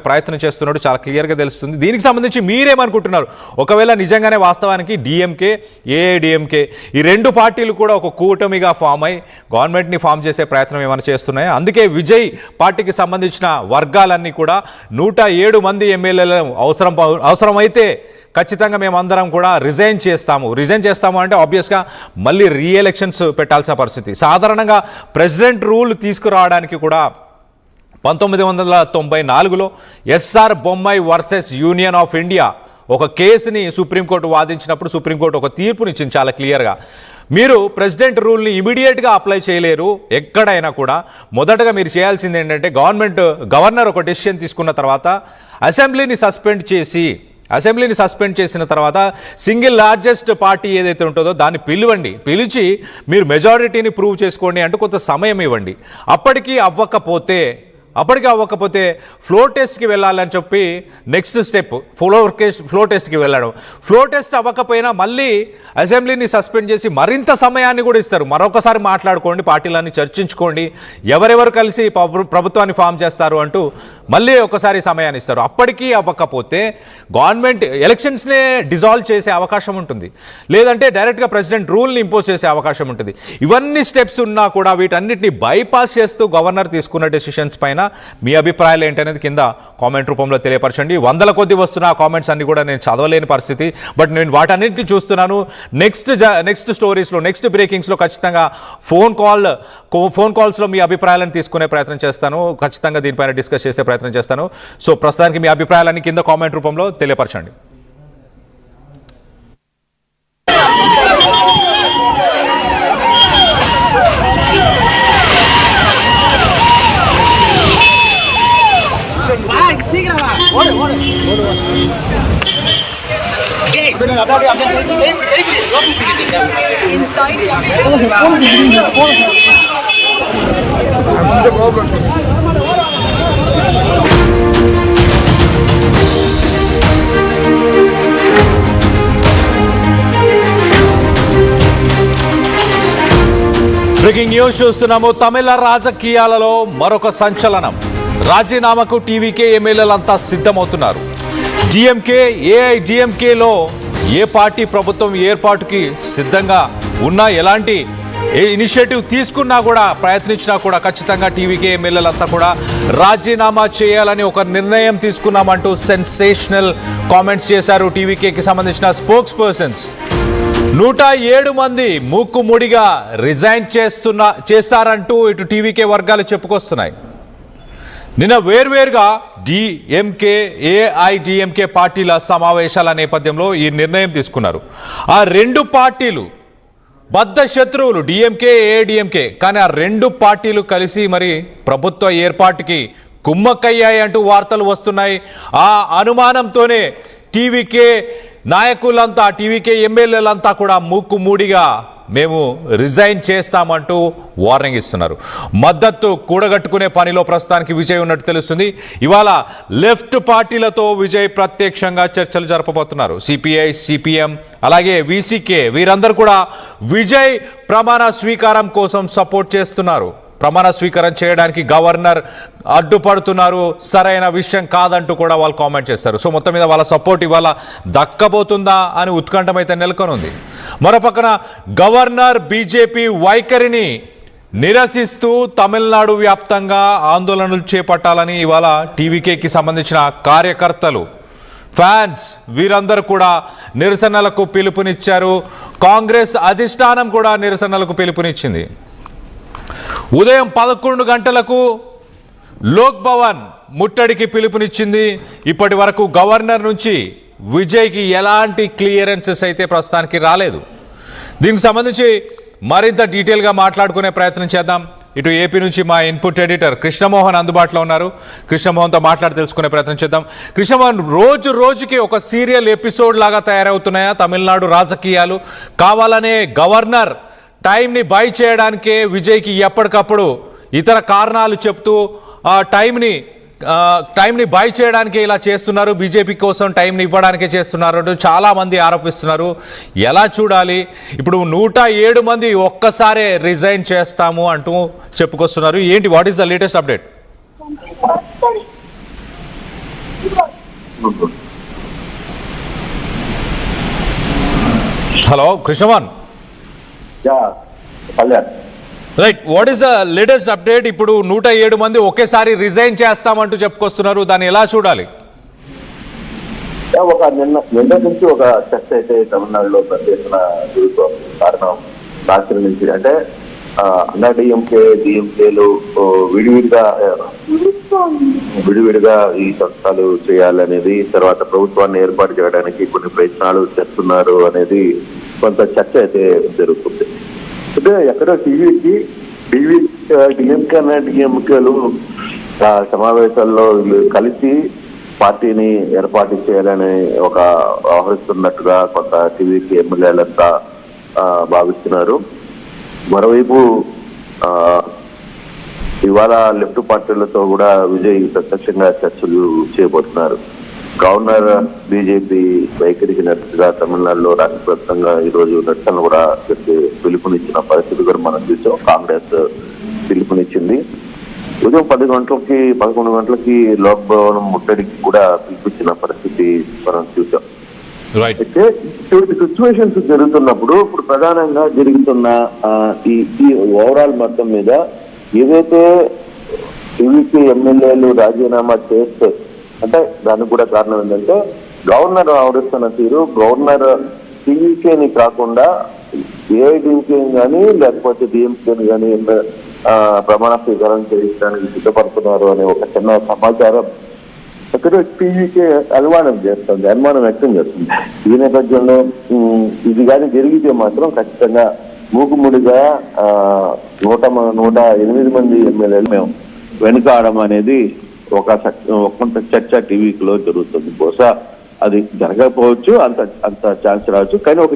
ప్రయత్నం చేస్తున్నాడు, చాలా క్లియర్గా తెలుస్తుంది. దీనికి సంబంధించి మీరేమనుకుంటున్నారు? ఒకవేళ నిజంగానే వాస్తవానికి డిఎంకే, ఏఐడిఎంకే ఈ రెండు పార్టీలు కూడా ఒక కూటమిగా ఫామ్ అయి గవర్నమెంట్ని ఫామ్ చేసే ప్రయత్నం ఏమైనా చేస్తున్నాయి? అందుకే విజయ్ పార్టీకి సంబంధించిన వర్గాలన్నీ కూడా 107 మంది ఎమ్మెల్యేలు అవసరమైతే ఖచ్చితంగా మేమందరం కూడా రిజైన్ చేస్తాము అంటే ఆబ్వియస్గా మళ్ళీ రీఎలక్షన్స్ పెట్టాల్సిన పరిస్థితి. సాధారణంగా ప్రెసిడెంట్ రూల్ తీసుకురావడానికి కూడా 1994లో SR Bommai versus union of India ఒక కేసుని సుప్రీంకోర్టు వాదించినప్పుడు సుప్రీంకోర్టు ఒక తీర్పునిచ్చింది చాలా క్లియర్గా. మీరు ప్రెసిడెంట్ రూల్ని ఇమీడియట్గా అప్లై చేయలేరు. ఎక్కడైనా కూడా మొదటగా మీరు చేయాల్సింది ఏంటంటే గవర్నర్ ఒక డెసిషన్ తీసుకున్న తర్వాత అసెంబ్లీని సస్పెండ్ చేసిన తర్వాత సింగిల్ లార్జెస్ట్ పార్టీ ఏదైతే ఉంటుందో దాన్ని పిలిచి మీరు మెజారిటీని ప్రూవ్ చేసుకోండి అంటూ కొంత సమయం ఇవ్వండి. అప్పటికి అవ్వకపోతే ఫ్లోర్ టెస్ట్కి వెళ్ళాలని చెప్పి నెక్స్ట్ స్టెప్ ఫ్లోర్ టెస్ట్కి వెళ్ళడం. ఫ్లోర్ టెస్ట్ అవ్వకపోయినా మళ్ళీ అసెంబ్లీని సస్పెండ్ చేసి మరింత సమయాన్ని కూడా ఇస్తారు. మరొకసారి మాట్లాడుకోండి, పార్టీలన్నీ చర్చించుకోండి, ఎవరెవరు కలిసి ప్రభుత్వాన్ని ఫామ్ చేస్తారు అంటూ మళ్ళీ ఒకసారి సమయాన్ని ఇస్తారు. అప్పటికీ అవ్వకపోతే గవర్నమెంట్ ఎలక్షన్స్నే డిజాల్వ్ చేసే అవకాశం ఉంటుంది, లేదంటే డైరెక్ట్గా ప్రెసిడెంట్ రూల్ని ఇంపోజ్ చేసే అవకాశం ఉంటుంది. ఇవన్నీ స్టెప్స్ ఉన్నా కూడా వీటన్నిటిని బైపాస్ చేస్తూ గవర్నర్ తీసుకున్న డెసిషన్స్ పైన మీ అభిప్రాయాలు ఏంటనేది కింద కామెంట్ రూపంలో తెలియపరచండి. వందల కొద్ది వస్తున్న ఆ కామెంట్స్ అన్ని కూడా నేను చదవలేని పరిస్థితి, బట్ నేను వాటన్నిటిని చూస్తున్నాను. నెక్స్ట్ స్టోరీస్లో, నెక్స్ట్ బ్రేకింగ్స్లో ఖచ్చితంగా ఫోన్ కాల్స్లో మీ అభిప్రాయాలను తీసుకునే ప్రయత్నం చేస్తాను. ఖచ్చితంగా దీనిపైన డిస్కస్ చేసే ప్రయత్నం చేస్తాను. సో ప్రస్తుతానికి మీ అభిప్రాయాలన్నీ కింద కామెంట్ రూపంలో తెలియపరచండి. బ్రేకింగ్ న్యూస్ చూస్తున్నాము. తమిళ రాజకీయాలలో మరొక సంచలనం. రాజీనామాకు టీవీకే ఎమ్మెల్యేలంతా సిద్ధమవుతున్నారు. డిఎంకే, ఏఐడిఎంకేలో ఏ పార్టీ ప్రభుత్వం ఏర్పాటుకి సిద్ధంగా ఉన్నా, ఎలాంటి ఇనిషియేటివ్ తీసుకున్నా కూడా, ప్రయత్నించినా కూడా ఖచ్చితంగా టీవీకే ఎమ్మెల్యేలంతా కూడా రాజీనామా చేయాలని ఒక నిర్ణయం తీసుకున్నామంటూ సెన్సేషనల్ కామెంట్స్ చేశారు టీవీకేకి సంబంధించిన స్పోక్స్ పర్సన్స్. 107 మంది మూకుముడిగా రిజైన్ చేస్తారంటూ ఇటు టీవీకే వర్గాలు చెప్పుకొస్తున్నాయి. నిన్న వేర్వేరుగా డిఎంకే, ఏఐడిఎంకే పార్టీల సమావేశాల నేపథ్యంలో ఈ నిర్ణయం తీసుకున్నారు. ఆ రెండు పార్టీలు బద్ధ శత్రువులు, డిఎంకే, ఏఐడిఎంకే. కానీ ఆ రెండు పార్టీలు కలిసి మరి ప్రభుత్వ ఏర్పాటుకి కుమ్మక్కయ్యాయి అంటూ వార్తలు వస్తున్నాయి. ఆ అనుమానంతోనే టీవీకే నాయకులంతా, టీవీకే ఎమ్మెల్యేలంతా కూడా మూకుమూడిగా మేము రిజైన్ చేస్తామంటూ వార్నింగ్ ఇస్తున్నారు. మద్దతు కూడగట్టుకునే పనిలో ప్రస్తుతానికి విజయ్ ఉన్నట్టు తెలుస్తుంది. ఇవాళ లెఫ్ట్ పార్టీలతో విజయ్ ప్రత్యక్షంగా చర్చలు జరపబోతున్నారు. సిపిఐ, సిపిఎం, అలాగే విసికే వీరందరూ కూడా విజయ్ ప్రమాణ స్వీకారం కోసం సపోర్ట్ చేస్తున్నారు. ప్రమాణ స్వీకారం చేయడానికి గవర్నర్ అడ్డుపడుతున్నారు, సరైన విషయం కాదంటూ కూడా వాళ్ళు కామెంట్ చేస్తారు. సో మొత్తం మీద వాళ్ళ సపోర్ట్ ఇవాళ దక్కబోతుందా అని ఉత్కంఠమైతే నెలకొనుంది. మరోపక్కన గవర్నర్ బీజేపీ వైఖరిని నిరసిస్తూ తమిళనాడు వ్యాప్తంగా ఆందోళనలు చేపట్టాలని ఇవాళ టీవీకేకి సంబంధించిన కార్యకర్తలు, ఫ్యాన్స్ వీరందరూ కూడా నిరసనలకు పిలుపునిచ్చారు. కాంగ్రెస్ అధిష్టానం కూడా నిరసనలకు పిలుపునిచ్చింది. ఉదయం 11 గంటలకు లోక్ భవన్ ముట్టడికి పిలుపునిచ్చింది. ఇప్పటి వరకు గవర్నర్ నుంచి విజయ్కి ఎలాంటి క్లియరెన్సెస్ అయితే ప్రస్తుతానికి రాలేదు. దీనికి సంబంధించి మరింత డీటెయిల్గా మాట్లాడుకునే ప్రయత్నం చేద్దాం. ఇటు ఏపీ నుంచి మా ఇన్పుట్ ఎడిటర్ కృష్ణమోహన్ అందుబాటులో ఉన్నారు. కృష్ణమోహన్తో మాట్లాడి తెలుసుకునే ప్రయత్నం చేద్దాం. కృష్ణమోహన్, రోజుకి ఒక సీరియల్ ఎపిసోడ్ లాగా తయారవుతున్నాయా తమిళనాడు రాజకీయాలు? కావాలనే గవర్నర్ టైంని బై చేయడానికే విజయ్కి ఎప్పటికప్పుడు ఇతర కారణాలు చెప్తూ టైంని బై చేయడానికి ఇలా చేస్తున్నారు, బీజేపీ కోసం టైంని ఇవ్వడానికే చేస్తున్నారు అంటూ చాలామంది ఆరోపిస్తున్నారు. ఎలా చూడాలి? ఇప్పుడు 107 మంది ఒక్కసారే రిజైన్ చేస్తాము అంటూ చెప్పుకొస్తున్నారు. ఏంటి, what is the latest update? Hello Krishnavan, right. What is the latest update? ఇప్పుడు 107 మంది ఒకేసారి రిజైన్ చేస్తామంటూ చెప్పుకొస్తున్నారు, దాన్ని ఎలా చూడాలి? నిన్న నుంచి ఒక చర్చ అయితే తమిళనాడులో పెద్ద ఎత్తున జరుగుతోంది. కారణం రాష్ట్రం నుంచి అంటే అన్నా డిఎంకేలు విడివిడిగా ఈ సంస్థలు చేయాలనేది, తర్వాత ప్రభుత్వాన్ని ఏర్పాటు చేయడానికి కొన్ని ప్రయత్నాలు చేస్తున్నారు అనేది కొంత చర్చ అయితే జరుగుతుంది. అంటే ఎక్కడో డిఎంకేలు సమావేశాల్లో కలిసి పార్టీని ఏర్పాటు చేయాలని వ్యవహరిస్తున్నట్టుగా కొంత టీవీకి ఎమ్మెల్యేలంతా భావిస్తున్నారు. మరోవైపు ఇవాళ లెఫ్ట్ పార్టీలతో కూడా విజయ్ ప్రత్యక్షంగా చర్చలు చేయబోతున్నారు. గవర్నర్ బీజేపీ వైఖరికి నిరసనగా తమిళనాడులో రాష్ట్ర వ్యాప్తంగా ఈరోజు నిరసనలు కూడా పిలుపునిచ్చిన పరిస్థితి కూడా మనం చూసాం. కాంగ్రెస్ పిలుపునిచ్చింది. ఉదయం 11 గంటలకి లోక్ భవన్ ముట్టడికి కూడా పిలిపించిన పరిస్థితి మనం చూసాం. అయితే ఇటువంటి సిచ్యువేషన్స్ జరుగుతున్నప్పుడు ఇప్పుడు ప్రధానంగా జరుగుతున్న ఈ ఓవరాల్ మొత్తం మీద ఏదైతే టీవీకి ఎమ్మెల్యేలు రాజీనామా చేస్తే అంటే దానికి కూడా కారణం ఏంటంటే గవర్నర్ ఆవరిస్తున్న తీరు, గవర్నర్ టీవీకేని కాకుండా ఏఐడీఎంకే కానీ లేకపోతే డిఎంకేని కానీ ప్రమాణ స్వీకారం చేయించడానికి సిద్ధపడుతున్నారు అనే ఒక చిన్న సమాచారం అక్కడ టీవీకే అనుమానం వ్యక్తం చేస్తుంది. ఈ నేపథ్యంలో ఇది కానీ జరిగితే మాత్రం ఖచ్చితంగా మూకుముడిగా 108 మంది ఎమ్మెల్యేలు మేము వెనుకాడడం అనేది కొంత చర్చ టీవీలో జరుగుతుంది. బహుశా అది జరగకపోవచ్చు, అంత ఛాన్స్ రావచ్చు. కానీ ఒక